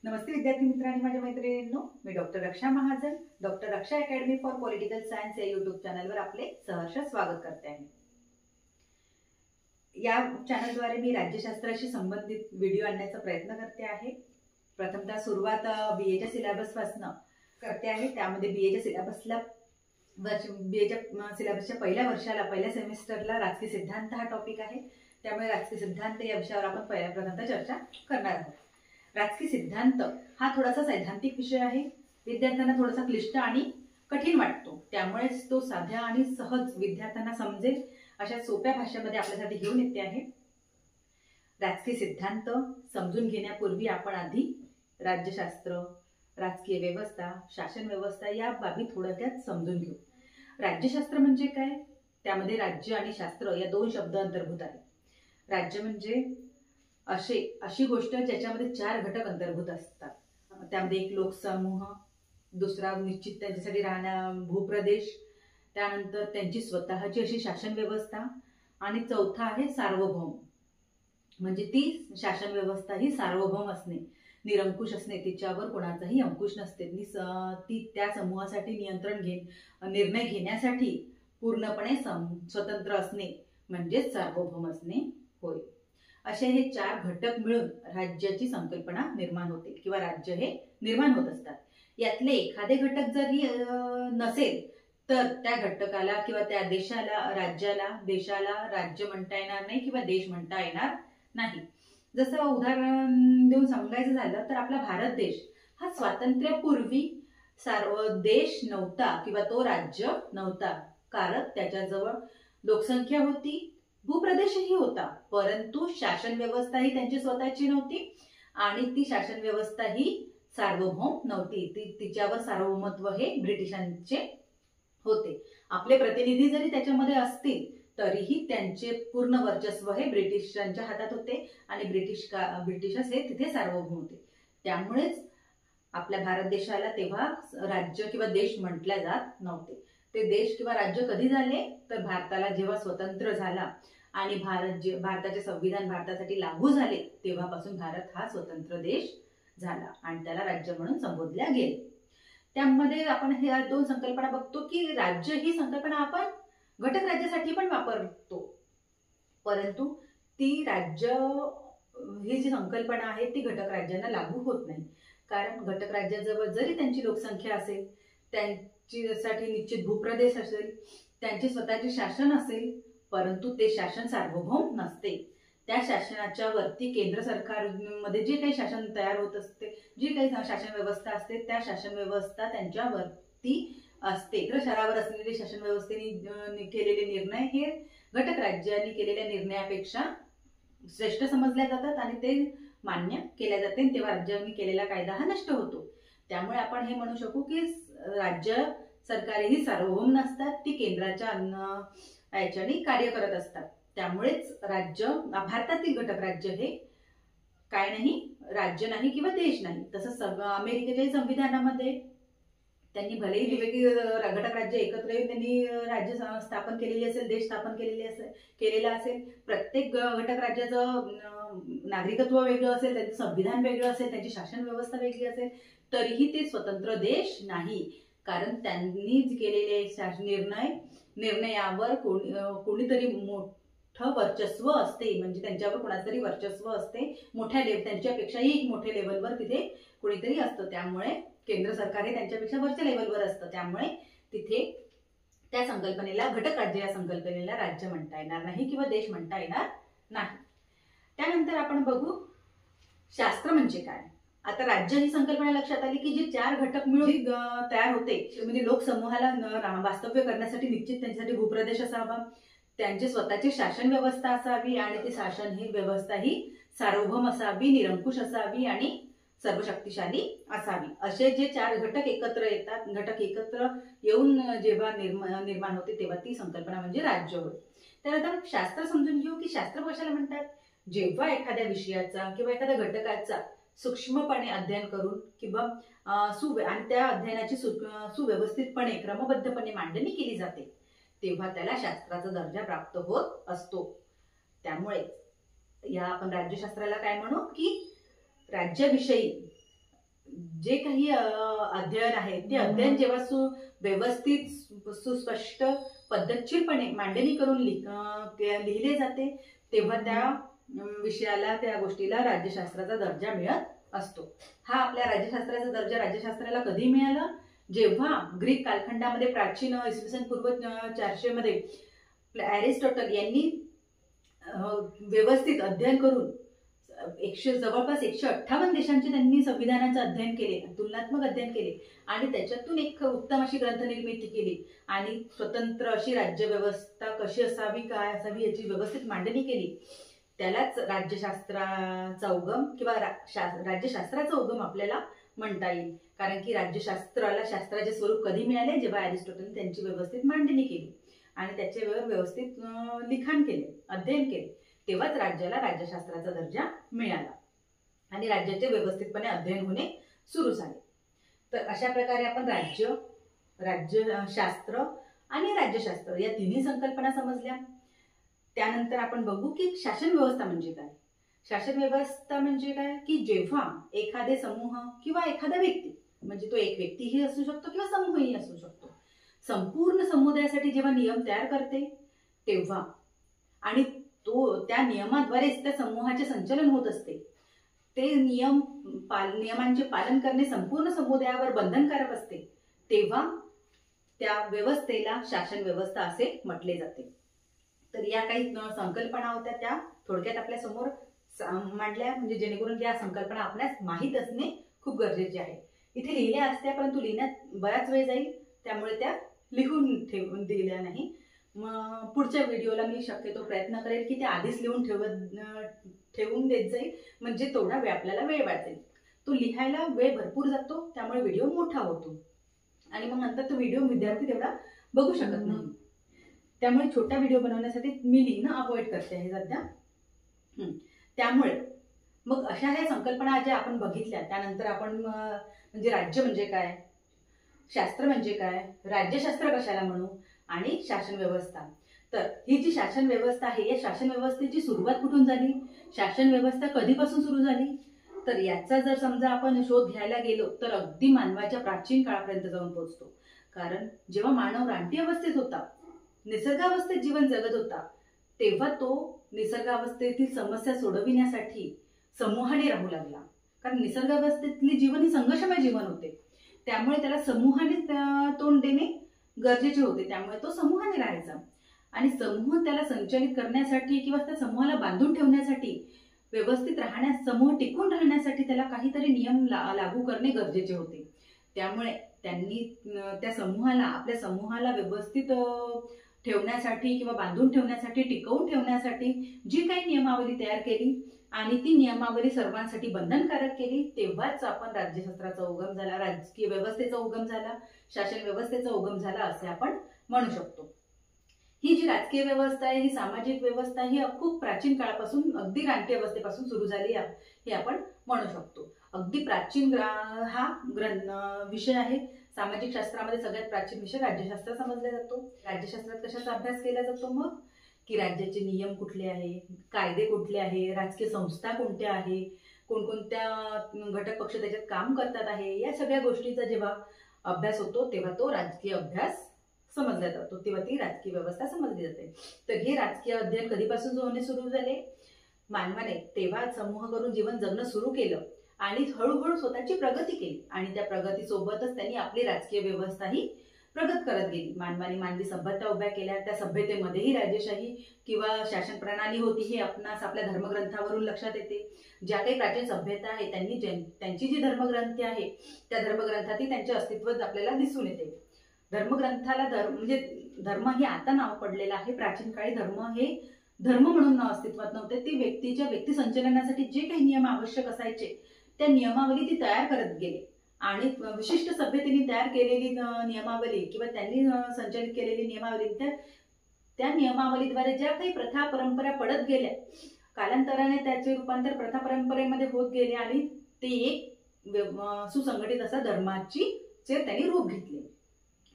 नमस्ते विद्यार्थी मित्र आणि माझ्या मैत्रिणींनो, मी doctor Raksha Mahajan, doctor Raksha academy for political science या यूट्यूब चॅनलवर आपले सहर्ष स्वागत करते आहे। या चॅनलद्वारे मी राज्यशास्त्राशी संबंधित व्हिडिओ आणण्याचा प्रयत्न करते आहे। प्रथमतः सुरुवात बीएच्या सिलेबस पासून करते आहे। त्यामध्ये बीएच्या सिलेबसच्या पहिल्या वर्षाला पहिल्या सेमिस्टरला राजकीय सिद्धांत हा टॉपिक आहे। त्यामुळे राजकीय सिद्धांत या विषयावर आपण प्रथमतः चर्चा करणार आहोत। राजकीय सिद्धांत हा थोडासा सैद्धांतिक विषय आहे, विद्यार्थ्यांना थोडासा क्लिष्ट आणि कठीण वाटतो, त्यामुळेच तो साध्या आणि सहज विद्यार्थ्यांना समजेल अशा सोप्या भाषेमध्ये आपल्यासाठी घेऊन येते आहे। राजकीय सिद्धांत समजून घेण्यापूर्वी आपण आधी राज्यशास्त्र, राजकीय व्यवस्था, शासन व्यवस्था या बाबी थोडक्यात समजून घेऊ। राज्यशास्त्र म्हणजे काय? त्यामध्ये राज्य आणि शास्त्र या दोन शब्द अंतर्भूत आहेत। राज्य म्हणजे अशी गोष्ट ज्याच्यामध्ये चार घटक अंतर्भूत असतात। त्यामध्ये एक लोकसमूह, दुसरा निश्चित त्यांच्यासाठी राहणा भूप्रदेश, त्यानंतर त्यांची स्वतःची अशी शासन व्यवस्था आणि चौथा आहे सार्वभौम, म्हणजे ती शासन व्यवस्था ही सार्वभौम असणे, निरंकुश असणे, तिच्यावर कोणाचाही अंकुश नसते, ती त्या समूहासाठी निर्णय घेण्यासाठी पूर्णपणे स्वतंत्र असणे म्हणजेच सार्वभौम असणे होय। असे हे चार घटक मिळून राज्याची संकल्पना निर्माण होते किंवा राज्य हे निर्माण होत असतात। यातले एखादे घटक जरी नसेल तर त्या घटकाला किंवा त्या देशाला राज्य म्हणता येणार नाही किंवा देश म्हणता येणार नाही। जसं उदाहरण देऊन सांगायचं झालं तर आपला भारत देश हा स्वातंत्र्यापूर्वी देश नव्हता किंवा तो राज्य नव्हता, कारण त्याच्याजवळ लोकसंख्या होती, भूप्रदेशही होता, परंतु शासन व्यवस्था ही त्यांची स्वतःची नव्हती आणि ती शासन व्यवस्था ही सार्वभौम नव्हती। तिच्यावर सार्वभौमत्व हे ब्रिटिशांचे होते। आपले प्रतिनिधी जरी त्याच्यामध्ये असतील तरीही त्यांचे पूर्ण वर्चस्व हे ब्रिटिशांच्या हातात होते आणि ब्रिटिशच हे तिथे सार्वभौम होते। त्यामुळेच आपल्या भारत देशाला तेव्हा राज्य किंवा देश म्हटले जात नव्हते। ते देश किंवा राज्य कधी झाले तर भारताला जेव्हा स्वतंत्र झाला आणि भारताचे संविधान भारतासाठी लागू झाले तेव्हापासून भारत हा स्वतंत्र देश झाला आणि त्याला राज्य म्हणून संबोधल्या गेले। त्यामध्ये आपण ह्या दोन संकल्पना बघतो की राज्य ही संकल्पना आपण घटक राज्यासाठी पण वापरतो, परंतु ती राज्य ही जी संकल्पना आहे ती घटक राज्यांना लागू होत नाही, कारण घटक राज्याजवळ जरी त्यांची लोकसंख्या असेल, त्यांच्यासाठी निश्चित भूप्रदेश असेल, त्यांचे स्वतःचे शासन असेल, परंतु ते शासन सार्वभौम नसते। त्या शासनाच्या वरती केंद्र सरकारमध्ये जे काही शासन तयार होत असते, जी काही शासन व्यवस्था असते, त्या शासन व्यवस्था त्यांच्यावरती असते। तर शहरावर असलेले शासन व्यवस्थेने केलेले निर्णय हे घटक राज्यांनी केलेल्या निर्णयापेक्षा श्रेष्ठ समजल्या जातात आणि ते मान्य केल्या जाते, तेव्हा राज्यांनी केलेला कायदा हा नष्ट होतो। त्यामुळे आपण हे म्हणू शकू की राज्य सरकारे ही सार्वभौम नसतात, ती केंद्राच्या याच्याने कार्य करत असतात। त्यामुळेच भारतातील घटक राज्य हे काय नाही, राज्य नाही किंवा देश नाही। तसंच अमेरिकेच्या संविधानामध्ये त्यांनी भलेही वेगवेगळी घटक राज्य एकत्र येऊन त्यांनी राज्य स्थापन केलेली असेल, देश स्थापन केलेला असेल, प्रत्येक घटक राज्याचं नागरिकत्व वेगळं असेल, त्यांचं संविधान वेगळं असेल, त्यांची शासन व्यवस्था वेगळी असेल, तरीही ते स्वतंत्र देश नाही, कारण त्यांनी केलेले निर्णयावर कोणीतरी मोठं वर्चस्व असते, म्हणजे त्यांच्यावर कोणाचं तरी वर्चस्व असते, त्यांच्यापेक्षाही एक मोठ्या लेवलवर तिथे कोणीतरी असतं। त्यामुळे केंद्र सरकार हे त्यांच्यापेक्षा वरच्या लेवलवर असतं, त्यामुळे तिथे त्या संकल्पनेला घटक राज्य या संकल्पनेला राज्य म्हणता येणार नाही किंवा देश म्हणता येणार नाही। त्यानंतर आपण बघू शास्त्र म्हणजे काय। आता राज्य ही संकल्पना लक्षात आली की जे चार घटक मिळून तयार होते, म्हणजे लोकसमूहाला वास्तव्य करण्यासाठी निश्चित त्यांच्यासाठी भूप्रदेश असावा, त्यांची स्वतःची शासन व्यवस्था असावी आणि ती शासन ही व्यवस्था ही सार्वभौम असावी, निरंकुश असावी आणि सर्वशक्तिशाली असावी। असे जे चार घटक एकत्र येतात, घटक एकत्र येऊन जेव्हा निर्माण होते तेव्हा ती संकल्पना म्हणजे राज्य होय। त्यानंतर शास्त्र समजून घेऊ की शास्त्र कशाला म्हणतात। जेव्हा एखाद्या विषयाचा किंवा एखाद्या घटकाचा सूक्ष्मपणे अध्ययन करून किंवा आणि त्या अध्ययनाची सुव्यवस्थितपणे क्रमबद्धपणे मांडणी केली जाते तेव्हा त्याला शास्त्राचा दर्जा प्राप्त होत असतो। त्यामुळे या आपण राज्यशास्त्राला काय म्हणू की राज्याविषयी जे काही अध्ययन आहे ते अध्ययन जेव्हा व्यवस्थित सुस्पष्ट पद्धतशीरपणे मांडणी करून लिहिले जाते तेव्हा त्या विषयाला त्या गोष्टीला राज्यशास्त्राचा दर्जा मिळत असतो. हा आपल्या राज्यशास्त्राचा दर्जा राज्यशास्त्राला कधी मिळाला? जेव्हा ग्रीक कालखंडामध्ये प्राचीन इसवी सन पूर्व 400 मध्ये अरिस्टॉटल यांनी व्यवस्थित अध्ययन करून जवळपास 158 देशांचे त्यांनी संविधानाचं अध्ययन केले, तुलनात्मक अध्ययन केले आणि त्याच्यातून एक उत्तम अशी ग्रंथनिर्मिती केली आणि स्वतंत्र अशी राज्यव्यवस्था कशी असावी, काय असावी याची व्यवस्थित मांडणी केली. त्यालाच राज्यशास्त्राचा उगम किंवा राज्यशास्त्राचा उगम आपल्याला म्हणता येईल. कारण की राज्यशास्त्राला शास्त्राचे स्वरूप कधी मिळाले? जेव्हा अरिस्टॉटलने त्यांची व्यवस्थित मांडणी केली आणि त्याच्यावर व्यवस्थित लिखाण केले, अध्ययन केले, तेव्हाच राज्याला राज्यशास्त्राचा दर्जा मिळाला आणि राज्याचे व्यवस्थितपणे अध्ययन होणे सुरू झाले. तर अशा प्रकारे आपण राज्यशास्त्र आणि राज्यशास्त्र या तिन्ही संकल्पना समजल्या. त्यानंतर आपण बघू की शासन व्यवस्था म्हणजे काय. शासन व्यवस्था म्हणजे काय की जेव्हा एखादे समूह किंवा एखादा व्यक्ती, म्हणजे तो एक व्यक्तीही असू शकतो किंवा समूहही असू शकतो, संपूर्ण समुदायासाठी जेव्हा नियम तयार करते तेव्हा आणि त्या नियमाद्वारेच त्या समूहाचे संचालन होत असते, ते नियमांचे पालन करणे संपूर्ण समुदायावर बंधनकारक असते, तेव्हा त्या व्यवस्थेला शासन व्यवस्था असे म्हटले जाते. तर या काही संकल्पना होत्या त्या थोडक्यात आपल्या समोर मांडल्या, म्हणजे जेणेकरून या संकल्पना आपल्यास माहीत असणे खूप गरजेचे आहे. इथे लिहिल्या असत्या परंतु लिहिण्यात बराच वेळ जाईल, त्यामुळे त्या लिहून ठेवून दिल्या नाही. मग पुढच्या व्हिडिओला मी शक्यतो प्रयत्न करेल की त्या आधीच लिहून ठेवून देत जाईल, म्हणजे तेवढा वेळ आपल्याला वेळ वाचेल. तो लिहायला वेळ भरपूर जातो, त्यामुळे व्हिडिओ मोठा होतो आणि मग नंतर तो व्हिडिओ विद्यार्थी तेवढा बघू शकत नाही. त्यामुळे छोटा व्हिडिओ बनवण्यासाठी मी लिहिणं अवॉइड करते आहे सध्या. त्यामुळे मग अशा ह्या संकल्पना ज्या आपण बघितल्या, त्यानंतर आपण म्हणजे राज्य म्हणजे काय, शास्त्र म्हणजे काय, राज्यशास्त्र कशाला म्हणू आणि शासन व्यवस्था. तर ही जी शासन व्यवस्था आहे, या शासन व्यवस्थेची सुरुवात कुठून झाली, शासन व्यवस्था कधीपासून सुरू झाली, तर याचा जर समजा आपण शोध घ्यायला गेलो तर अगदी मानवाच्या प्राचीन काळापर्यंत जाऊन पोहोचतो. कारण जेव्हा मानव रानटी अवस्थेत होता, निसर्गावस्थेत जीवन जगत होता, तेव्हा तो निसर्गावस्थेतील समस्या सोडविण्यासाठी समूहाने राहू लागला. कारण निसर्गावस्थेतली जीवन ही संघर्षमय जीवन होते, त्यामुळे त्याला समूहाने तोंड देणे गरजेचे होते. त्यामुळे तो समूहाने राहायचा आणि समूह त्याला संचालित करण्यासाठी किंवा त्या समूहाला बांधून ठेवण्यासाठी, व्यवस्थित राहण्यास, समूह टिकून राहण्यासाठी त्याला काहीतरी नियम लागू करणे गरजेचे होते. त्यामुळे त्यांनी त्या समूहाला, आपल्या समूहाला व्यवस्थित ठेवण्यासाठी किंवा बांधून ठेवण्यासाठी, टिकवून ठेवण्यासाठी जी काही नियमावली तयार केली आणि ती नियमावली सर्वांसाठी बंधनकारक केली, तेव्हाच आपण राज्यशास्त्राचा उगम झाला, राजकीय व्यवस्थेचा उगम झाला, शासन व्यवस्थेचा उगम झाला असे आपण म्हणू शकतो. ही जी राजकीय व्यवस्था आहे, ही सामाजिक व्यवस्था, ही खूप प्राचीन काळापासून, अगदी रानटी अवस्थेपासून सुरू झाली हे आपण म्हणू शकतो. अगदी प्राचीन हा विषय आहे. सामाजिक शास्त्रामध्ये सगळ्यात प्राचीन विषय राज्यशास्त्र समजला जातो. राज्यशास्त्रात कशाचा अभ्यास केला जातो मग की राज्याचे नियम कुठले आहे, कायदे कुठले आहे, राजकीय संस्था कोणत्या आहे, कोणकोणत्या घटक पक्ष त्याच्यात काम करतात आहे, या सगळ्या गोष्टींचा जेव्हा अभ्यास होतो तेव्हा तो राजकीय अभ्यास समजला जातो, तेव्हा ती राजकीय व्यवस्था समजली जाते. तर हे राजकीय अध्ययन कधीपासून होणे सुरू झाले, मानवाने तेव्हा समूह करून जीवन जगणं सुरू केलं आणि हळूहळू स्वतःची प्रगती केली आणि त्या प्रगतीसोबतच त्यांनी आपली राजकीय व्यवस्थाही प्रगत करत गेली. मानवाने मानवी सभ्यता उभ्या केल्या, त्या सभ्यतेमध्येही राजेशाही किंवा शासन प्रणाली होती हे आपणास आपल्या धर्मग्रंथावरून लक्षात येते. ज्या काही प्राचीन सभ्यता आहे त्यांची जी धर्मग्रंथी आहे त्या धर्मग्रंथातही त्यांचे अस्तित्व आपल्याला दिसून येते. धर्मग्रंथाला म्हणजे धर्म हे आता नाव पडलेलं आहे, प्राचीन काळी धर्म हे धर्म म्हणून अस्तित्वात नव्हते. ते व्यक्ती संचलनासाठी जे काही नियम आवश्यक असायचे त्या नियमावली ती तयार करत गेले आणि विशिष्ट सभ्यतेने तयार केलेली नियमावली किंवा त्यांनी संचालित केलेली नियमावली, त्या नियमावलीद्वारे ज्या काही प्रथा परंपरा पडत गेल्या, कालांतराने त्याचे रूपांतर प्रथा परंपरेमध्ये होत गेले आणि ते एक सुसंघटित असा धर्माची त्यांनी रूप घेतले.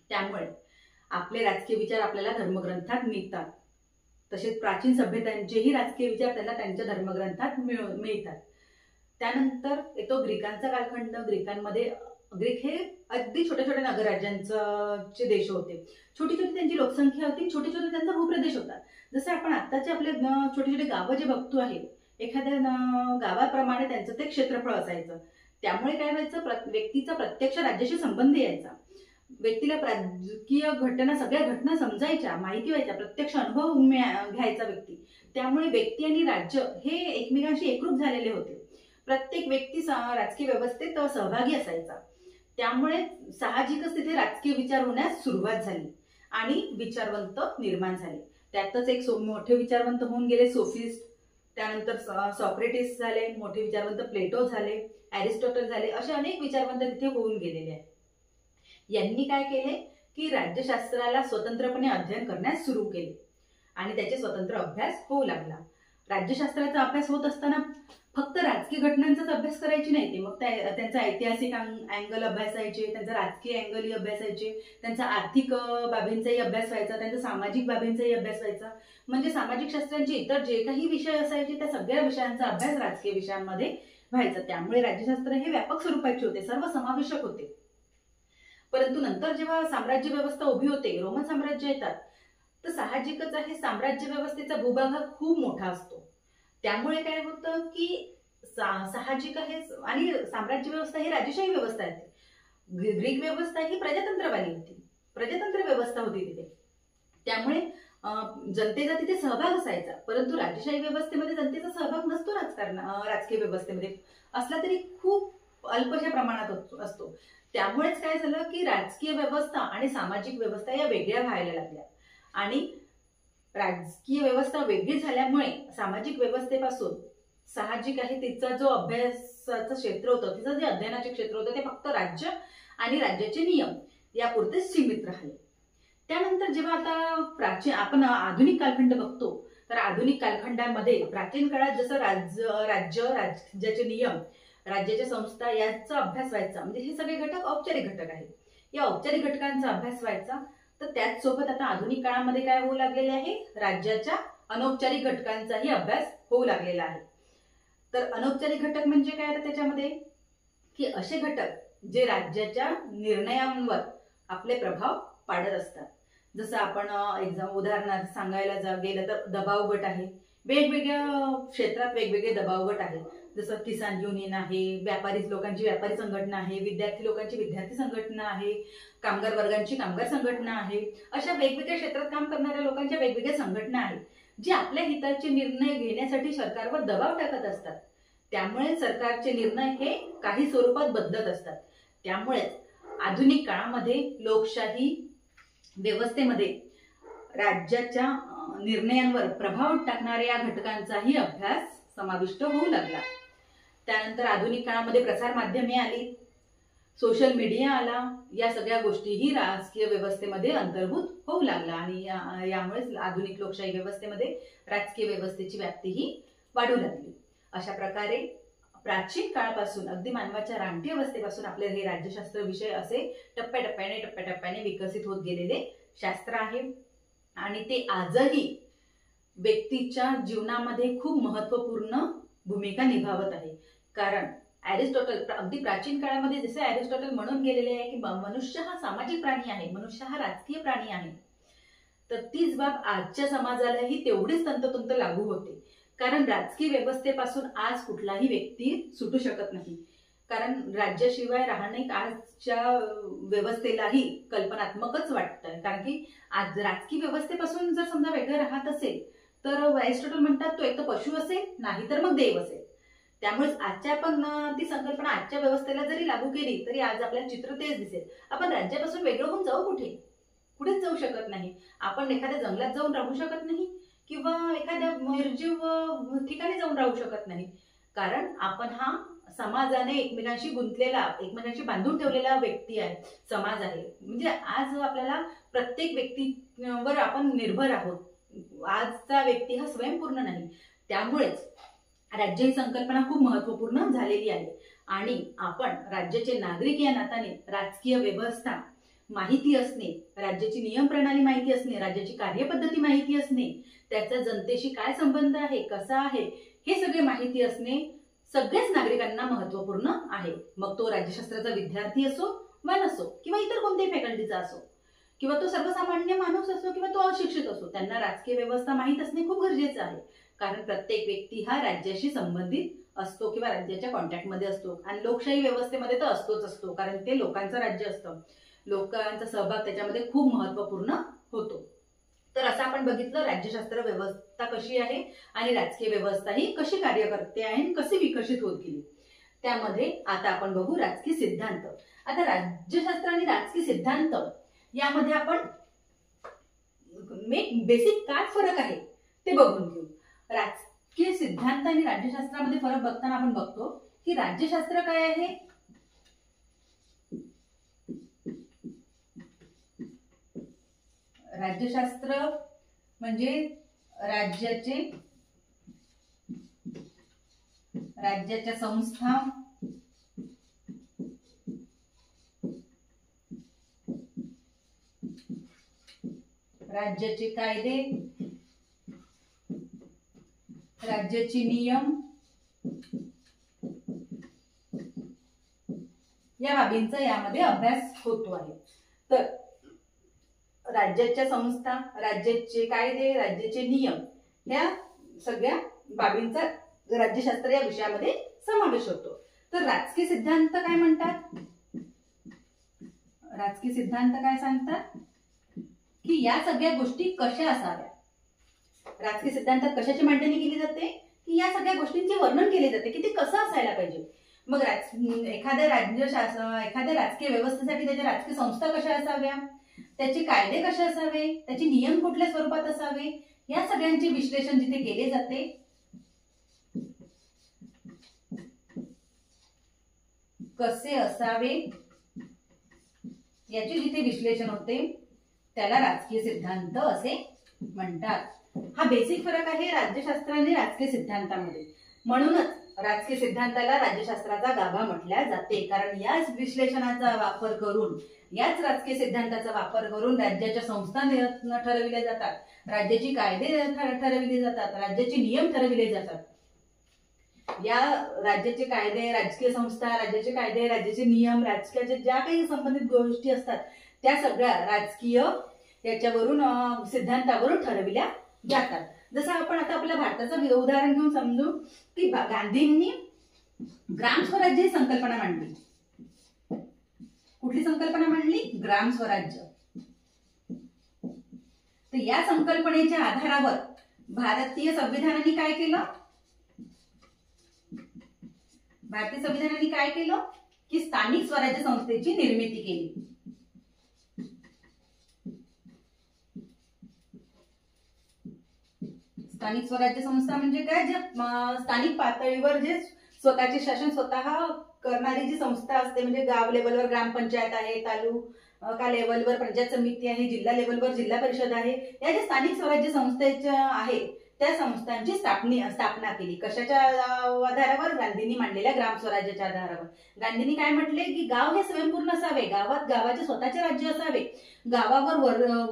त्यामुळे आपले राजकीय विचार आपल्याला धर्मग्रंथात मिळतात, तसेच प्राचीन सभ्यतांचेही राजकीय विचार त्यांना त्यांच्या धर्मग्रंथात मिळतात. त्यानंतर येतो ग्रीकांचा कालखंड. ग्रीक हे अगदी छोट्या छोट्या नगरराज्यांचे देश होते. छोटी छोटी त्यांची लोकसंख्या होती, छोटे छोटे त्यांचा भूप्रदेश होता. जसं आपण आत्ताचे आपले छोटे छोटे गावं जे बघतो आहे, एखाद्या गावाप्रमाणे त्यांचं ते क्षेत्रफळ असायचं. त्यामुळे काय व्हायचं, व्यक्तीचा प्रत्यक्ष राज्याशी संबंध यायचा. व्यक्तीला राजकीय घटना, सगळ्या घटना समजायच्या, माहिती व्हायच्या, प्रत्यक्ष अनुभव घ्यायचा व्यक्ती. त्यामुळे व्यक्ती आणि राज्य हे एकमेकांशी एकरूप झालेले होते. प्रत्येक व्यक्ती राजकीय व्यवस्थेत सहभागी असायचा. त्यामुळे साहजिकच तिथे राजकीय विचार होण्यास सुरुवात झाली आणि विचारवंत निर्माण झाले. त्यातच एक मोठे विचारवंत होऊन गेले सोफिस्ट. त्यानंतर सॉक्रेटिस झाले, मोठे विचारवंत प्लेटो झाले, अरिस्टॉटल झाले. असे अनेक विचारवंत तिथे होऊन गेलेले आहेत. यांनी काय केले की राज्यशास्त्राला स्वतंत्रपणे अध्ययन करण्यास सुरू केले आणि त्याचे स्वतंत्र अभ्यास होऊ लागला. राज्यशास्त्राचा अभ्यास होत असताना फक्त राजकीय घटनांचाच अभ्यास करायची नाही ते, मग त्यांचा ऐतिहासिक अँगल अभ्यासायचे, त्यांचा राजकीय अँगलही अभ्यासायचे, त्यांचा आर्थिक बाबींचाही अभ्यास व्हायचा, त्यांचा सामाजिक बाबींचाही अभ्यास व्हायचा. म्हणजे सामाजिक शास्त्रांचे इतर जे काही विषय असायचे त्या सगळ्या विषयांचा अभ्यास राजकीय विषयांमध्ये व्हायचा. त्यामुळे राज्यशास्त्र हे व्यापक स्वरूपाचे होते, सर्व समावेशक होते. परंतु नंतर जेव्हा साम्राज्य व्यवस्था उभी होते, रोमन साम्राज्य येतात, तर साहजिकच आहे साम्राज्य व्यवस्थेचा भूभाग हा खूप मोठा असतो. त्यामुळे काय होतं की साहजिक आहे, आणि साम्राज्य व्यवस्था ही राजेशाही व्यवस्था आहे. ग्रीक व्यवस्था ही प्रजातंत्रवादी होती, प्रजातंत्र व्यवस्था होती तिथे. त्यामुळे जनतेचा तिथे सहभाग असायचा. परंतु राजेशाही व्यवस्थेमध्ये जनतेचा सहभाग नसतो. राजकीय व्यवस्थेमध्ये असला तरी खूप अल्पशा प्रमाणात असतो. त्यामुळेच काय झालं की राजकीय व्यवस्था आणि सामाजिक व्यवस्था या वेगळ्या व्हायला लागल्या आणि राजकीय व्यवस्था वेगळी झाल्यामुळे सामाजिक व्यवस्थेपासून साहजिक आहे तिचा जो अभ्यासाचं क्षेत्र होतं, तिचं जे अध्ययनाचे क्षेत्र होतं ते फक्त राज्य आणि राज्याचे नियम यापुरतेच सीमित राहिले. त्यानंतर जेव्हा आता आपण आधुनिक कालखंड बघतो, तर आधुनिक कालखंडामध्ये प्राचीन काळात जसं राज्याचे नियम, राज्याच्या संस्था यांचा अभ्यास व्हायचा. म्हणजे हे सगळे घटक औपचारिक घटक आहेत. या औपचारिक घटकांचा अभ्यास व्हायचा. तर त्याच सोबत आता आधुनिक काळामध्ये काय होऊ लागलेले आहे, राज्याच्या अनौपचारिक घटकांचाही अभ्यास होऊ लागलेला आहे. तर अनौपचारिक घटक म्हणजे काय, आता त्याच्यामध्ये की असे घटक जे राज्याच्या निर्णयांवर आपले प्रभाव पाडत असतात. जसं आपण उदाहरणार्थ सांगायला गेलं तर दबाव गट आहे. वेगवेगळ्या क्षेत्रात वेगवेगळे दबाव गट आहेत. जसं किसान युनियन आहे, लोकांची व्यापारी संघटना आहे, विद्यार्थी लोकांची विद्यार्थी संघटना आहे, कामगार वर्गांची कामगार संघटना आहे. अशा वेगवेगळ्या क्षेत्रात काम करणाऱ्या लोकांच्या वेगवेगळ्या संघटना आहेत, जे आपल्या हिताचे निर्णय घेण्यासाठी सरकारवर दबाव टाकत असतात. त्यामुळे सरकारचे निर्णय हे काही स्वरूपात बदलत असतात. त्यामुळे आधुनिक काळामध्ये लोकशाही व्यवस्थेमध्ये राज्याच्या निर्णयांवर प्रभाव टाकणाऱ्या या घटकांचाही अभ्यास समाविष्ट होऊ लागला. त्यानंतर आधुनिक काळामध्ये प्रसार माध्यमे आली, सोशल मीडिया आला. या सगळ्या गोष्टीही राजकीय व्यवस्थेमध्ये अंतर्भूत होऊ लागला आणि यामुळे आधुनिक लोकशाही व्यवस्थेमध्ये राजकीय व्यवस्थेची व्याप्तीही वाढू लागली. अशा प्रकारे प्राचीन काळापासून अगदी मानवाच्या रानटी अवस्थेपासून आपले हे राज्यशास्त्र विषय असे टप्प्याटप्प्याने विकसित होत गेलेले शास्त्र आहे आणि ते आजही व्यक्तीच्या जीवनामध्ये खूप महत्त्वपूर्ण भूमिका निभावत आहे. कारण अरिस्टॉटल अगदी प्राचीन काळामध्ये जसे अरिस्टॉटल म्हणून गेलेले आहे की मनुष्य हा सामाजिक प्राणी आहे, मनुष्य हा राजकीय प्राणी आहे, तर तीच बाब आजच्या समाजालाही तेवढीच तंतोतंत लागू होते. कारण राजकीय व्यवस्थेपासून आज कुठलाही व्यक्ती सुटू शकत नाही. कारण राज्याशिवाय राहणे आजच्या व्यवस्थेलाही कल्पनात्मकच वाटतं. कारण की आज राजकीय व्यवस्थेपासून जर समजा वेगळं राहत असेल तर अरिस्टॉटल म्हणतात तो एक तर पशु असेल, नाही तर मग देव असेल. त्यामुळेच आजच्या आपण ती संकल्पना आजच्या व्यवस्थेला जरी लागू केली तरी आज आपल्याला चित्र तेच दिसेल. आपण राज्यापासून वेगळं होऊन जाऊ कुठेच जाऊ शकत नाही. आपण एखाद्या जंगलात जाऊन राहू शकत नाही किंवा एखाद्या निर्जीव ठिकाणी जाऊन राहू शकत नाही. कारण आपण हा समाजाने एकमेकांशी गुंतलेला, एकमेकांशी बांधून ठेवलेला व्यक्ती आहे, समाज आहे. म्हणजे आज आपल्याला प्रत्येक व्यक्तीवर आपण निर्भर आहोत. आजचा व्यक्ती हा स्वयंपूर्ण नाही. त्यामुळेच राज्य ही संकल्पना खूप महत्त्वपूर्ण झालेली आहे आणि आपण राज्याचे नागरिक या नात्याने राजकीय व्यवस्था माहिती असणे, राज्याची नियम प्रणाली माहिती असणे, राज्याची कार्यपद्धती माहिती असणे, त्याचा जनतेशी काय संबंध आहे, कसा आहे, हे सगळे माहिती असणे सगळ्याच नागरिकांना महत्वपूर्ण आहे. मग तो राज्यशास्त्राचा विद्यार्थी असो वा नसो, किंवा इतर कोणत्याही फॅकल्टीचा असो, किंवा तो सर्वसामान्य माणूस असो किंवा तो अशिक्षित असो, त्यांना राजकीय व्यवस्था माहीत असणे खूप गरजेचं आहे. कारण प्रत्येक व्यक्ती हा राज्याशी संबंधित असतो किंवा राज्याच्या कॉन्टॅक्टमध्ये असतो, आणि लोकशाही व्यवस्थेमध्ये तर असतो, कारण ते लोकांचं राज्य असतं. लोकांचा सहभाग त्याच्यामध्ये खूप महत्वपूर्ण होतो. तर असं आपण बघितलं राज्यशास्त्र व्यवस्था कशी आहे आणि राजकीय व्यवस्था ही कशी कार्य करते आणि कशी विकसित होत गेली. त्यामध्ये आता आपण बघू राजकीय सिद्धांत. आता राज्यशास्त्र आणि राजकीय सिद्धांत यामध्ये आपण बेसिक काय फरक आहे ते बघून घेऊ. राजकीय सिद्धांत आणि राज्यशास्त्रामध्ये फरक बघताना आपण बघतो की राज्यशास्त्र काय आहे. राज्यशास्त्र म्हणजे राज्याच्या संस्था, राज्याचे कायदे, राज्याचे नियम या बाबींचा यामध्ये अभ्यास होतो आहे. तर राज्याच्या संस्था, राज्याचे कायदे, राज्याचे नियम या सगळ्या बाबींचा राज्यशास्त्र या विषयामध्ये समावेश होतो. तर राजकीय सिद्धांत काय म्हणतात? राजकीय सिद्धांत काय सांगतात की या सगळ्या गोष्टी कशा असाव्या. राजकीय सिद्धांतात कशाची मांडणी केली जाते की या सगळ्या गोष्टींचे वर्णन केले जाते की ते कसं असायला पाहिजे. मग एखाद्या राजकीय व्यवस्थेसाठी त्याच्या राजकीय संस्था कशा असाव्या, त्याचे कायदे कसे असावे, त्याचे नियम कुठल्या स्वरूपात असावे, या सगळ्यांचे विश्लेषण जिथे केले जाते कसे असावे याचे जिथे विश्लेषण होते त्याला राजकीय सिद्धांत असे म्हणतात. हा बेसिक फरक आहे राज्यशास्त्र आणि राजकीय सिद्धांतामध्ये. म्हणूनच राजकीय सिद्धांताला राज्यशास्त्राचा गाभा म्हटल्या जाते, कारण याच विश्लेषणाचा वापर करून, याच राजकीय सिद्धांताचा वापर करून राज्याच्या संस्था ठरविल्या जातात, राज्याची कायदे ठरविले जातात, राज्याचे नियम ठरविले जातात. या राज्याचे कायदे, राजकीय संस्था, राज्याचे कायदे, राज्याचे नियम, राजकीयाच्या ज्या काही संबंधित गोष्टी असतात त्या सगळ्या राजकीय याच्यावरून सिद्धांतावरून ठरविल्या जातात. जसं आपण आता आपल्या भारताचं उदाहरण घेऊन समजू की गांधींनी ग्राम स्वराज्य ही संकल्पना मांडली. कुठली संकल्पना मांडली? ग्राम स्वराज्य. तर या संकल्पनेच्या आधारावर भारतीय संविधानाने काय केलं? भारतीय संविधानाने काय केलं की स्थानिक स्वराज्य संस्थेची निर्मिती केली. स्थानिक स्वराज्य संस्था म्हणजे काय? जे स्थानिक पातळीवर जे स्वतःचे शासन स्वतः करणारी जी संस्था असते, म्हणजे गाव लेवलवर ग्रामपंचायत आहे, तालुका लेवलवर पंचायत समिती आहे, जिल्हा लेवलवर जिल्हा परिषद आहे, या ज्या स्थानिक स्वराज्य संस्थेच्या आहे त्या संस्थांची स्थापना केली. कशाच्या आधारावर? गांधींनी मांडलेल्या ग्राम स्वराज्याच्या आधारावर. गांधींनी काय म्हटले की गाव हे स्वयंपूर्ण असावे, गावात गावाचे स्वतःचे राज्य असावे, गावावर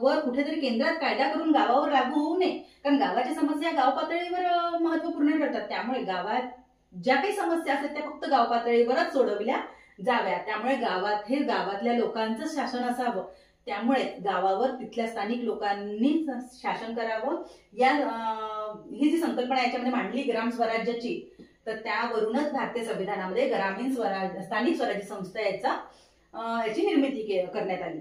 वर कुठेतरी केंद्रात कायदा करून गावावर लागू होऊ नये, कारण गावाच्या समस्या गाव पातळीवर महत्वपूर्ण ठरतात. त्यामुळे गावात ज्या काही समस्या असतात त्या फक्त गाव पातळीवरच सोडविल्या जाव्या. त्यामुळे गावात हे गावातल्या लोकांचं शासन असावं, त्यामुळे गावावर तिथल्या स्थानिक लोकांनी शासन करावं. ही जी संकल्पना याच्यामध्ये मांडली ग्राम स्वराज्याची, तर त्यावरूनच भारतीय संविधानामध्ये स्थानिक स्वराज्य संस्था याची निर्मिती करण्यात आली.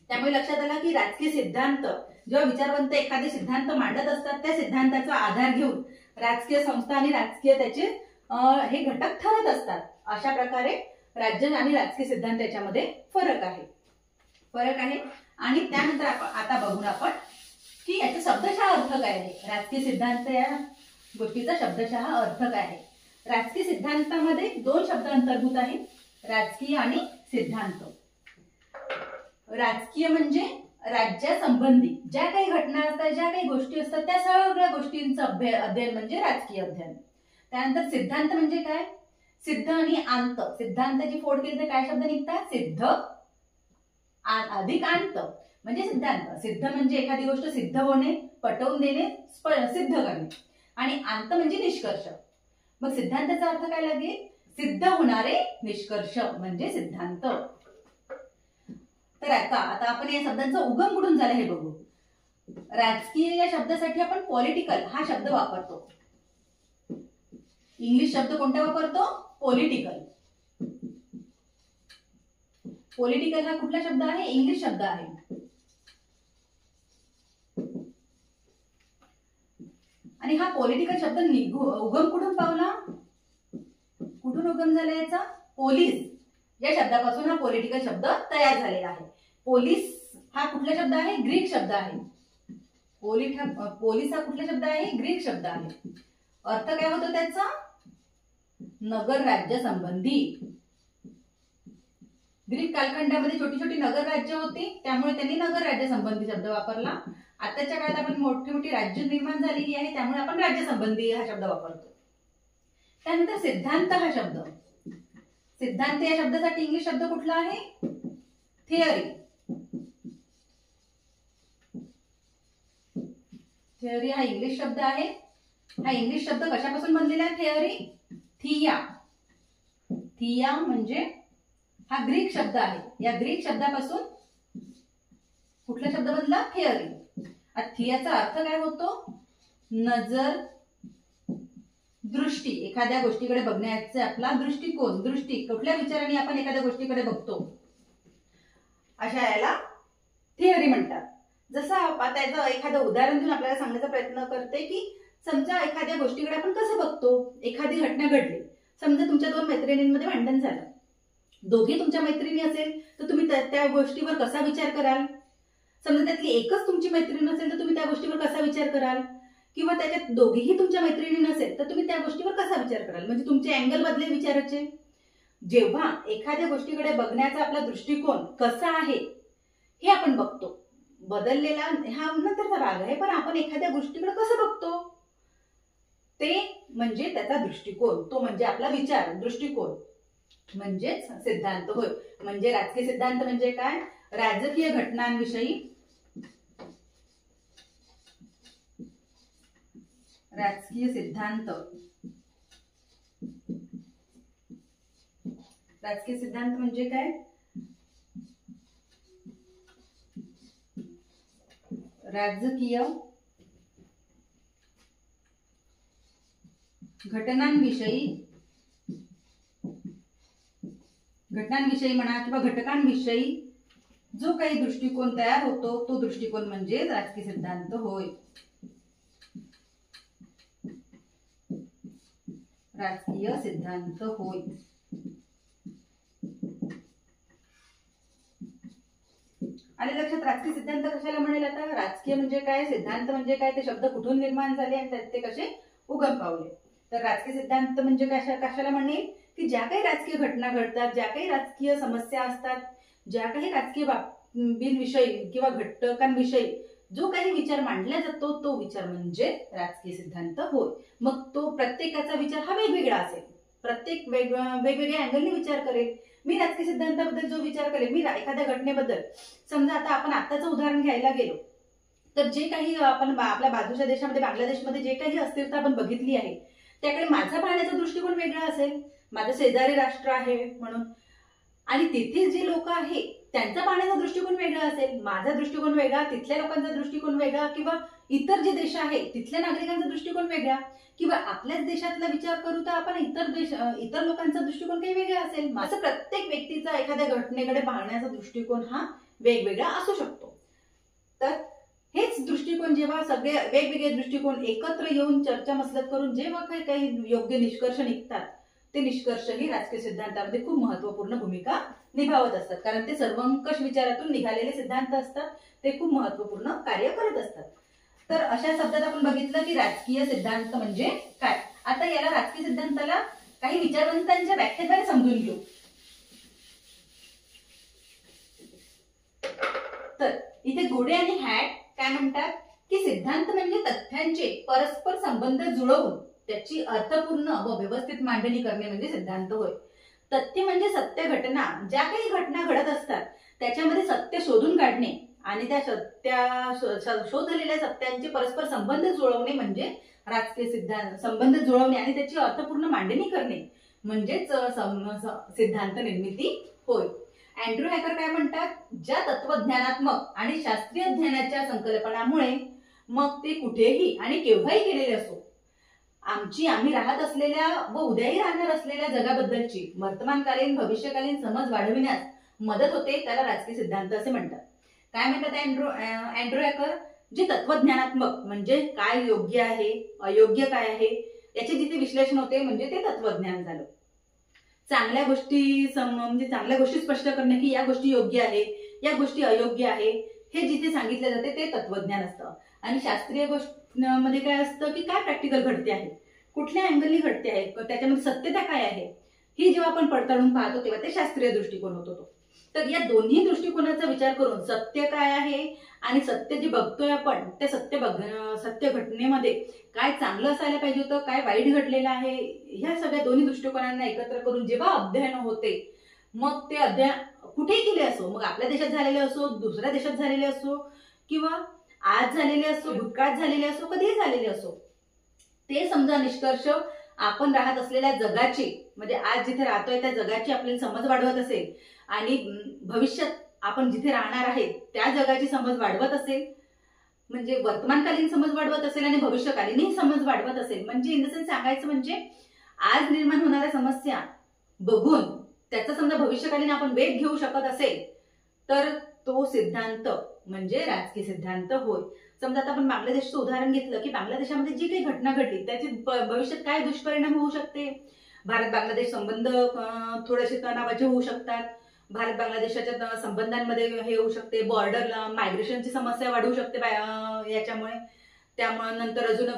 त्यामुळे लक्षात आलं की राजकीय सिद्धांत जेव्हा विचारवंत एखादे सिद्धांत मांडत असतात त्या सिद्धांताचा आधार घेऊन राजकीय संस्था आणि राजकीय त्याचे हे घटक ठरत असतात. अशा प्रकारे राज्य आणि राजकीय सिद्धांत याच्यामध्ये फरक आहे. आणि त्यानंतर आता बघू आपण की याचा शब्दशः अर्थ काय आहे. राजकीय सिद्धांत या गोष्टीचा शब्दशः अर्थ काय आहे. राजकीय सिद्धांतामध्ये दोन शब्द अंतर्भूत आहेत, राजकीय आणि सिद्धांत. राजकीय म्हणजे राज्यासंबंधी ज्या काही घटना असतात, ज्या काही गोष्टी असतात त्या सगळ्या गोष्टींचं अध्ययन म्हणजे राजकीय अध्ययन. त्यानंतर सिद्धांत म्हणजे काय? सिद्ध आणि आंत. सिद्धांताची फोड केली तर काय शब्द निघतात? सिद्ध अधिक अंत म्हणजे सिद्धांत. सिद्ध म्हणजे एखादी गोष्ट सिद्ध होणे, पटवून देणे, सिद्ध करणे, आणि अंत म्हणजे निष्कर्ष. मग सिद्धांताचा अर्थ काय लागेल? सिद्ध होणारे निष्कर्ष म्हणजे सिद्धांत. तर आता आपण या शब्दांचा उगम कुठून झाला हे बघू. राजकीय या शब्दासाठी आपण पॉलिटिकल हा शब्द वापरतो. इंग्लिश शब्द कोणता वापरतो? पॉलिटिकल. पॉलिटिकल हा कुठला शब्द आहे? इंग्लिश शब्द आहे. आणि हा पॉलिटिकल शब्द उगम कुठून पावला? कुठून उगम झाला याचा? पोलीस या शब्दापासून हा पॉलिटिकल शब्द तयार झालेला आहे. पोलीस हा कुठला शब्द आहे? ग्रीक शब्द आहे. पोलीस हा कुठला शब्द आहे? ग्रीक शब्द आहे. अर्थ काय होतो त्याचा? नगर राज्य संबंधी. ग्रीक कालखंडामध्ये छोटी छोटी नगर राज्य होती, त्यामुळे त्यांनी नगर राज्य संबंधी शब्द वापरला. आताच्या काळात आपण मोठी मोठी राज्य निर्माण झालेली आहे, त्यामुळे आपण राज्य संबंधी हा शब्द वापरतो. त्यानंतर सिद्धांत हा शब्द. सिद्धांत या शब्दासाठी इंग्लिश शब्द कुठला आहे? थिअरी. थिअरी हा इंग्लिश शब्द आहे. हा इंग्लिश शब्द कशापासून बनलेला आहे? थिअरी. थिया. थिया म्हणजे हा ग्रीक शब्द आहे. या ग्रीक शब्दापासून कुठला शब्द बनला? थिअरी. थियाचा अर्थ काय होतो? नजर, दृष्टी. एखाद्या गोष्टीकडे बघण्याचा आपला दृष्टिकोन. दृष्टी कुठल्या विचाराने आपण एखाद्या गोष्टीकडे बघतो, अशा याला थिअरी म्हणतात. जसं आता याचं एखादं उदाहरण देऊन आपल्याला सांगण्याचा प्रयत्न करते की समजा एखाद्या गोष्टीकडे आपण कसं बघतो. एखादी घटना घडली, समजा तुमच्या दोन मैत्रिणींमध्ये भांडण झालं. दोघी तुमच्या मैत्रिणी असेल तर तुम्ही त्या गोष्टीवर कसा विचार कराल? समजा त्यातली एकच तुमची मैत्रीण असेल तर तुम्ही त्या गोष्टीवर कसा विचार कराल? किंवा त्याच्यात दोघीही तुमच्या मैत्रिणी नसेल तर तुम्ही त्या गोष्टीवर कसा विचार कराल? म्हणजे तुमचे अँगल बदले विचाराचे. जेव्हा एखाद्या गोष्टीकडे बघण्याचा आपला दृष्टिकोन कसा आहे हे आपण बघतो. बदललेला हा नंतरचा भाग आहे, पण आपण एखाद्या गोष्टीकडे कसं बघतो ते म्हणजे त्याचा दृष्टिकोन. तो म्हणजे आपला विचार, दृष्टिकोन म्हणजेच सिद्धांत होय. म्हणजे राजकीय सिद्धांत म्हणजे काय? राजकीय घटनांविषयी राजकीय सिद्धांत. राजकीय सिद्धांत म्हणजे काय? राजकीय घटनांविषयी म्हणा किंवा घटकांविषयी जो काही दृष्टिकोन तयार होतो तो दृष्टिकोन म्हणजे राजकीय सिद्धांत होय. राजकीय सिद्धांत होय. आणि लक्षात राजकीय सिद्धांत कशाला म्हणेल? आता राजकीय म्हणजे काय, सिद्धांत म्हणजे काय, ते शब्द कुठून निर्माण झाले आणि ते कसे उगम पावले. तर राजकीय सिद्धांत म्हणजे कशाला म्हणेल की ज्या काही राजकीय घटना घडतात, ज्या काही राजकीय समस्या असतात, ज्या काही राजकीय बाबींविषयी किंवा घटकांविषयी जो काही विचार मांडला जातो तो विचार म्हणजे राजकीय सिद्धांत होय. मग तो प्रत्येकाचा विचार हा वेगवेगळा असेल. प्रत्येक वेगवेगळ्या अँगलने विचार करेल. मी राजकीय सिद्धांताबद्दल जो विचार करेल, मी एखाद्या घटनेबद्दल, समजा आता आपण आत्ताचं उदाहरण घ्यायला गेलो तर जे काही आपण आपल्या बाजूच्या देशामध्ये बांगलादेशमध्ये जे काही अस्थिरता आपण बघितली आहे त्याकडे माझा पाहण्याचा दृष्टिकोन वेगळा असेल. माझं शेजारी राष्ट्र आहे म्हणून, आणि तिथे जे लोक आहेत त्यांचा पाहण्याचा दृष्टिकोन वेगळा असेल. माझा दृष्टिकोन वेगळा, तिथल्या लोकांचा दृष्टिकोन वेगळा, किंवा इतर जे देश आहेत तिथल्या नागरिकांचा दृष्टिकोन वेगळा, किंवा आपल्याच देशातला विचार करू तर आपण इतर लोकांचा दृष्टिकोन काही वेगळा असेल. असं प्रत्येक व्यक्तीचा एखाद्या घटनेकडे पाहण्याचा दृष्टिकोन हा वेगवेगळा असू शकतो. तर हेच दृष्टिकोन जेव्हा सगळे वेगवेगळे दृष्टिकोन एकत्र येऊन चर्चा मसलत करून जेव्हा काही योग्य निष्कर्ष निघतात ते निष्कर्ष ही राजकीय सिद्धांतामध्ये खूप महत्वपूर्ण भूमिका निभावत असतात. कारण ते सर्वंकष विचारातून निघालेले सिद्धांत असतात. ते खूप महत्वपूर्ण कार्य करत असतात. तर अशा शब्दात आपण बघितलं की राजकीय सिद्धांत म्हणजे काय. आता याला राजकीय सिद्धांताला काही विचारवंतांच्या व्याख्येद्वारे समजून घेऊ. तर इथे गोडे आणि हॅट काय म्हणतात की सिद्धांत म्हणजे तथ्यांचे परस्पर संबंध जुळवून त्याची अर्थपूर्ण व व्यवस्थित मांडणी करणे म्हणजे सिद्धांत होय. तथ्य म्हणजे सत्य घटना, ज्या काही घटना घडत असतात त्याच्यामध्ये सत्य शोधून काढणे आणि त्या शोधलेल्या सत्यांचे परस्पर संबंध जुळवणे म्हणजे राजकीय संबंध जुळवणे आणि त्याची अर्थपूर्ण मांडणी करणे म्हणजेच सिद्धांत निर्मिती होय. अँड्रू हॅकर काय म्हणतात, ज्या तत्वज्ञानात्मक आणि शास्त्रीय ज्ञानाच्या संकल्पनामुळे मग ते कुठेही आणि केव्हाही केलेले असो, आम्ही राहत असलेल्या व उद्याही राहणार असलेल्या जगाबद्दलची वर्तमानकालीन भविष्यकालीन समज वाढविण्यास मदत होते, त्याला राजकीय सिद्धांत असे म्हणतात. काय म्हणतात अँड्रू हॅकर, जे तत्वज्ञानात्मक म्हणजे काय योग्य आहे अयोग्य काय आहे याचे जिथे विश्लेषण होते म्हणजे ते तत्वज्ञान झालं. चांगल्या गोष्टी स्पष्ट करणे की या गोष्टी योग्य आहे या गोष्टी अयोग्य आहे हे जिथे सांगितले जाते ते तत्वज्ञान असतं. आणि शास्त्रीय मध्ये काय असतं की काय प्रॅक्टिकल घडते आहे, कुठल्या अँगलनी घडते आहे, त्याच्यामध्ये सत्यता काय आहे ही जेव्हा आपण पडताळून पाहतो तेव्हा ते शास्त्रीय दृष्टिकोन होतो. तर या दोन्ही दृष्टिकोनाचा विचार करून सत्य काय आहे आणि सत्य जे बघतोय आपण ते सत्य घटनेमध्ये काय चांगलं असायला पाहिजे होतं, काय वाईट घडलेलं आहे, ह्या सगळ्या दोन्ही दृष्टिकोनांना एकत्र करून जेव्हा अध्ययन होते मग ते अध्ययन कुठेही केले असो, मग आपल्या देशात झालेले असो, दुसऱ्या देशात झालेले असो किंवा आज झालेले असो, भूतकाळात झालेले असो, कधीही झालेले असो, ते समजा निष्कर्ष आपण राहत असलेल्या जगाची म्हणजे आज जिथे राहतोय त्या जगाची आपल्याला समज वाढवत असेल आणि भविष्यात आपण जिथे राहणार आहे त्या जगाची समज वाढवत असेल म्हणजे वर्तमानकालीन समज वाढवत असेल आणि भविष्यकालीनही समज वाढवत असेल, म्हणजे इन द सेन्स सांगायचं म्हणजे आज निर्माण होणाऱ्या समस्या बघून त्याचा समजा भविष्यकालीन आपण वेध घेऊ शकत असेल तर तो सिद्धांत म्हणजे राजकीय सिद्धांत होय. समजा आता आपण बांगलादेशचं उदाहरण घेतलं की बांगलादेशामध्ये जी काही घटना घडली त्याचे भविष्यात काय दुष्परिणाम होऊ शकते, भारत बांगलादेश संबंध थोडेसे तणावाचे होऊ शकतात, भारत बांगलादेशाच्या संबंधांमध्ये हे होऊ शकते, बॉर्डरला मायग्रेशनची समस्या वाढवू शकते याच्यामुळे, त्यामुळे नंतर अजून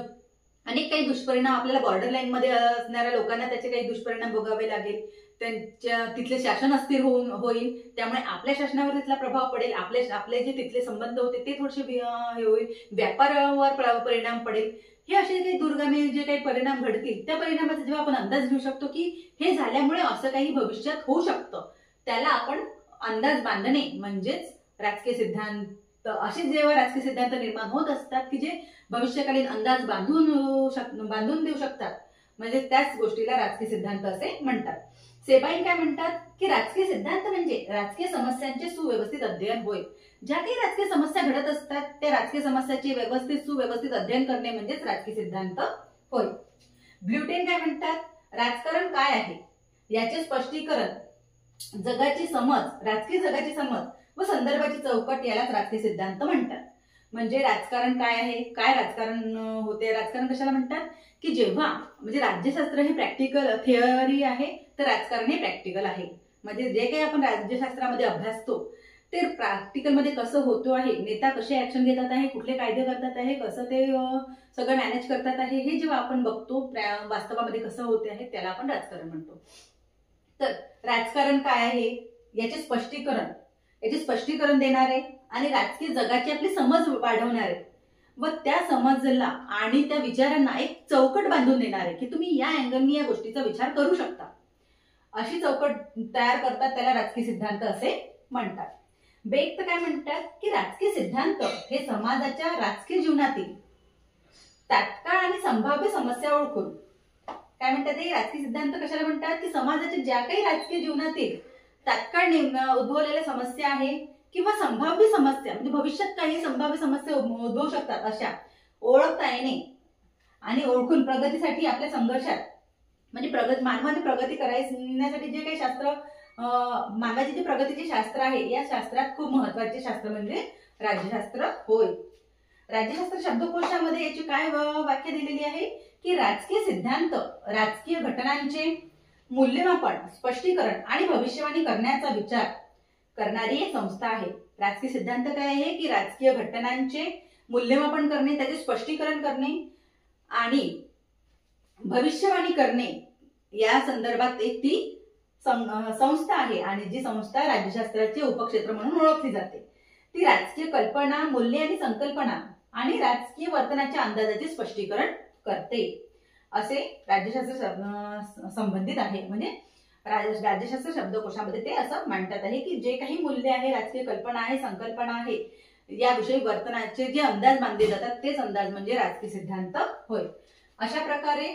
अनेक काही दुष्परिणाम आपल्याला बॉर्डर लाईन मध्ये असणाऱ्या लोकांना त्याचे काही दुष्परिणाम भोगावे लागेल, त्यांच्या तिथले शासन अस्थिर होईल, त्यामुळे आपल्या शासनावर तिथला प्रभाव पडेल, आपले जे तिथले संबंध होते ते थोडेसे हे होईल, व्यापारावर परिणाम पडेल. हे असे काही दुर्गामी जे काही परिणाम घडतील त्या परिणामाचा जेव्हा आपण अंदाज घेऊ शकतो की हे झाल्यामुळे असं काही भविष्यात होऊ शकतं त्याला आपण अंदाज बांधणे म्हणजेच राजकीय सिद्धांत. असे जेव्हा राजकीय सिद्धांत निर्माण होत असतात की जे भविष्यकालीन अंदाज बांधून देऊ शकतात म्हणजे त्याच गोष्टीला राजकीय सिद्धांत असे म्हणतात. सेबाईन काय म्हणतात की राजकीय सिद्धांत म्हणजे राजकीय समस्यांचे सुव्यवस्थित अध्ययन होय. ज्या काही राजकीय समस्या घडत असतात त्या राजकीय समस्याचे सुव्यवस्थित अध्ययन करणे म्हणजेच राजकीय सिद्धांत होय. ब्ल्यूटेन काय म्हणतात, राजकारण काय आहे याचे स्पष्टीकरण, जगाची समज, राजकीय जगाची समज व संदर्भाची चौकट यालाच राजकीय सिद्धांत म्हणतात. म्हणजे राजकारण काय आहे, काय राजकारण होते, राजकारण कशाला म्हणतात की जेव्हा म्हणजे राज्यशास्त्र हे प्रॅक्टिकल थिअरी आहे तर राजकारण हे प्रॅक्टिकल आहे. म्हणजे जे काही आपण राज्यशास्त्रामध्ये अभ्यासतो ते प्रॅक्टिकल मध्ये कसं होतो आहे, नेता कसे ऍक्शन घेतात आहे, कुठले कायदे करतात आहे, कसं ते सगळं मॅनेज करतात आहे, हे जेव्हा आपण बघतो वास्तवामध्ये कसं होते आहे त्याला आपण राजकारण म्हणतो. तर राजकारण काय आहे याचे स्पष्टीकरण देणारे आणि राजकीय जगाची आपली समज वाढवणारे व त्या समजला आणि त्या विचारांना एक चौकट बांधून देणारे की तुम्ही या अँगलनी या गोष्टीचा विचार करू शकता अशी चौकट तयार करतात, त्याला राजकीय सिद्धांत असे म्हणतात. बेक काय म्हणतात की राजकीय सिद्धांत हे समाजाच्या राजकीय जीवनातील तात्काळ आणि संभाव्य समस्या ओळखून काय म्हणतात, हे राजकीय सिद्धांत कशाला म्हणतात की समाजाच्या ज्या काही राजकीय जीवनातील तात्काळ उद्भवलेल्या समस्या आहे किंवा संभाव्य समस्या म्हणजे भविष्यात काही संभाव्य समस्या उद्भवू शकतात अशा ओळखता येणे आणि ओळखून प्रगतीसाठी आपल्या संघर्षात म्हणजे मानवाने प्रगती करण्यासाठी जे काही शास्त्र मानवाची जे प्रगतीचे शास्त्र आहे या शास्त्रात खूप महत्वाचे शास्त्र म्हणजे राज्यशास्त्र होय. राज्यशास्त्र शब्दकोशामध्ये याची काय व्याख्या दिलेली आहे की राजकीय सिद्धांत राजकीय घटनांचे मूल्यमापन, स्पष्टीकरण आणि भविष्यवाणी करण्याचा विचार करणारी एक संस्था आहे. राजकीय सिद्धांत काय आहे की राजकीय घटनांचे मूल्यमापन करणे, त्याचे स्पष्टीकरण करणे आणि भविष्यवाणी करणे या संदर्भात एक ती संस्था आहे आणि जी संस्था राज्यशास्त्राचे उपक्षेत्र म्हणून ओळखली जाते. ती राजकीय कल्पना, मूल्य आणि संकल्पना आणि राजकीय वर्तनाच्या अंदाजाचे स्पष्टीकरण करते असे राज्यशास्त्र संबंधित आहे. म्हणजे राज्यशास्त्र शब्दकोशामध्ये ते असं मांडतात आहे की जे काही मूल्य आहे, राजकीय कल्पना आहे, संकल्पना आहे याविषयी वर्तनाचे जे अंदाज बांधले जातात तेच अंदाज म्हणजे राजकीय सिद्धांत होय. अशा प्रकारे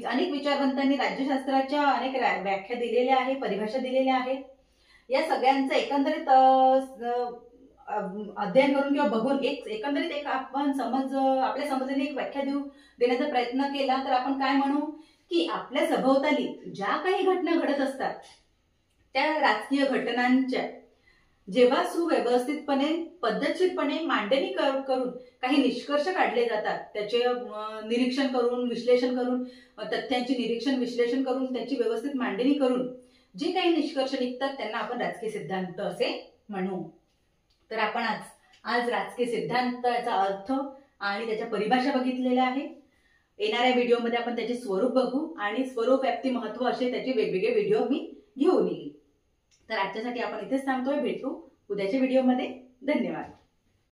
अनेक विचारवंतांनी राज्यशास्त्राच्या अनेक व्याख्या दिलेल्या आहे, परिभाषा दिलेल्या आहे. या सगळ्यांचं एकंदरीत अध्ययन करून किंवा बघून एकंदरीत एक आपण आपल्या समजुतीने एक व्याख्या देण्याचा प्रयत्न केला तर आपण काय म्हणू की आपल्या सभोवताली ज्या काही घटना घडत असतात त्या राजकीय घटनांच्या जेव्हा सुव्यवस्थितपणे पद्धतशीरपणे मांडणी करून काही निष्कर्ष काढले जातात, त्याचे निरीक्षण करून विश्लेषण करून तथ्यांची निरीक्षण विश्लेषण करून त्याची व्यवस्थित मांडणी करून जे काही निष्कर्ष निघतात त्यांना आपण राजकीय सिद्धांत असे म्हणू. तर आपण आज राजकीय सिद्धांताचा अर्थ आणि त्याच्या परिभाषा बघितलेल्या आहे. येणाऱ्या व्हिडिओमध्ये आपण त्याचे स्वरूप बघू आणि स्वरूप, व्याप्ती, महत्व असे त्याचे वेगवेगळे व्हिडिओ मी घेऊन येईल. तर आजच्यासाठी आपण इथेच थांबतोय. भेटू उद्याच्या व्हिडिओमध्ये. धन्यवाद.